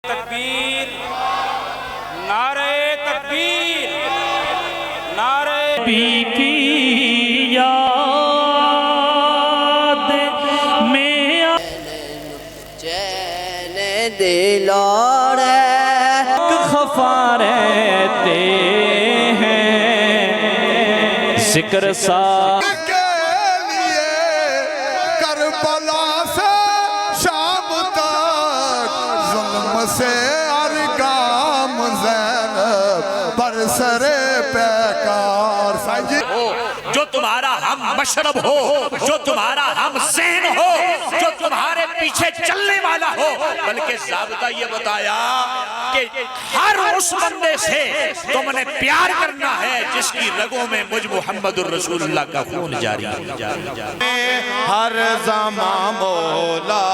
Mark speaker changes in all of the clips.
Speaker 1: تکبیر نعرہ تکبیر نعرہ
Speaker 2: نبی کی یاد میں
Speaker 3: چین دل اور
Speaker 2: خفا رہتے ہیں ذکر سا
Speaker 4: کے لیے کربلا سے شام تک ظلم سے ارگام زینب پر سر پیکار سانجی
Speaker 5: جو تمہارا ہم مشرب ہو، جو تمہارا ہم ذہن ہو، جو تمہارے پیچھے چلنے والا ہو، بلکہ ضابطہ یہ بتایا کہ ہر اس بندے سے تم نے پیار کرنا ہے جس کی رگوں میں مجھ محمد الرسول اللہ کا خون جاری ہے۔
Speaker 4: ہر زمان مولا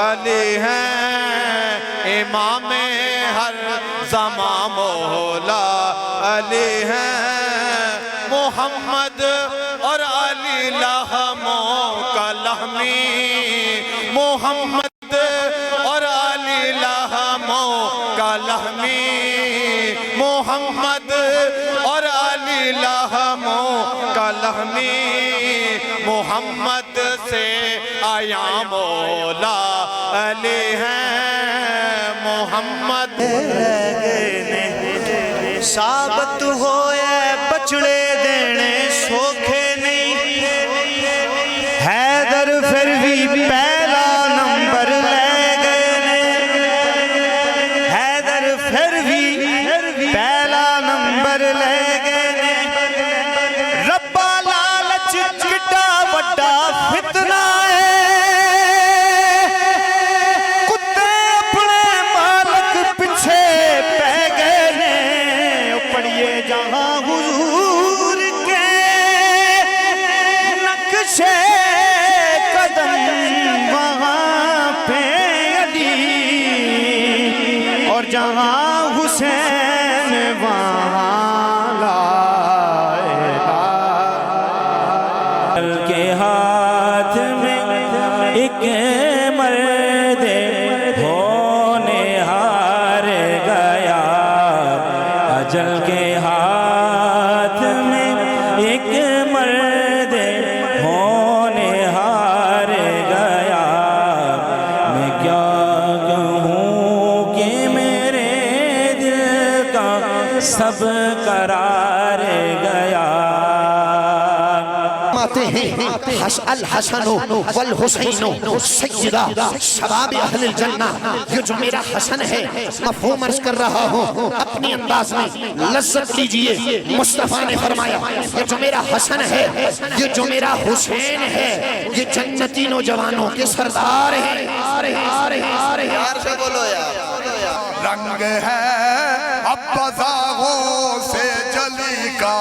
Speaker 4: علی ہیں امام ہر زمان مولا علی ہیں محمد اور علی لہموں کا لہمی محمد اور علی لہموں کا لہمی محمد اور علی لہموں کا لہمی محمد سے آیا مولا علی ہیں محمد
Speaker 3: ثابت ہوئے بچڑے دینے سوکھے نہیں حیدر پھر بھی پہلا نمبر لے گئے حیدر پھر بھی پہلا نمبر لے گئے ربا لالچ کٹا بڑا فتنہ ہے کتے اپنے مالک پیچھے پہ گئے پڑھئے جہاں حضور کے نقشے قدم وہاں پہ علی اور جہاں حسین وہاں لا
Speaker 2: الہ کے ہاتھ میں ایک مرد ہونے ہار گیا اجل کے ہاتھ میں ایک مرد ہونے ہار گیا میں کیا کہوں کہ میرے دل کا سب قرار گیا
Speaker 6: آتے ہیں الحسن والحسین سیدہ شباب اہل الجنہ یہ جو میرا حسن ہے مفہوم عرض کر رہا ہوں اپنی انداز میں لذت لیجئے مصطفیٰ نے فرمایا یہ جو میرا حسن ہے یہ جو میرا حسین ہے یہ جنتی نوجوانوں کے سردار ہیں
Speaker 4: یار سے بولو یار رنگ ہے اب بزاغوں سے جلی کا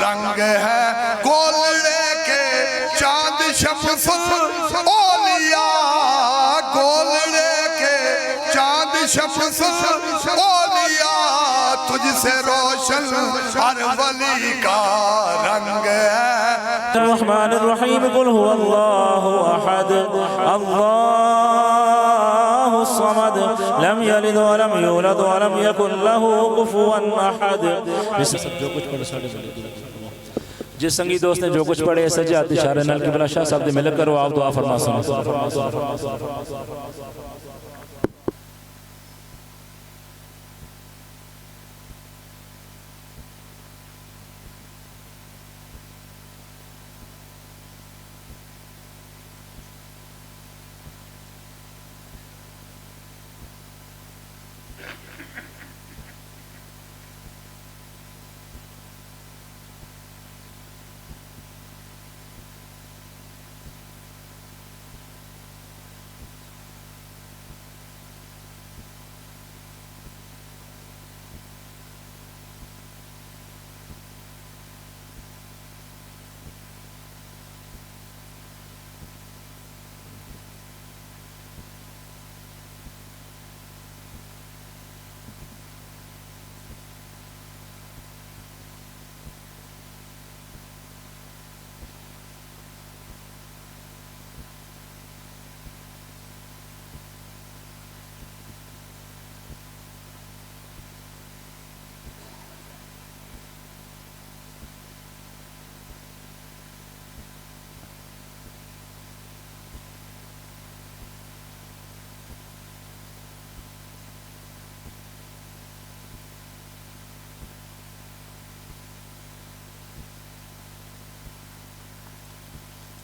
Speaker 4: رنگ ہے گولڑے کے چاند شمس اولیاء گولڑے کے چاند شمس اولیاء تجھ سے روشن ہر ولی کا رنگ ہے
Speaker 2: الرحمن الرحیم قل هو اللہ احد اللہ الصمد لم یلد ولم یولد ولم یکن له کفوا احد جس سنگی دوست نے جو کچھ پڑھے سجاد اشارہ نل کی بلا شاہ صاحب دے ملک کرو آپ دعا فرما سنو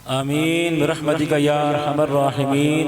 Speaker 2: آمین برحمتک یا ارحم الراحمین.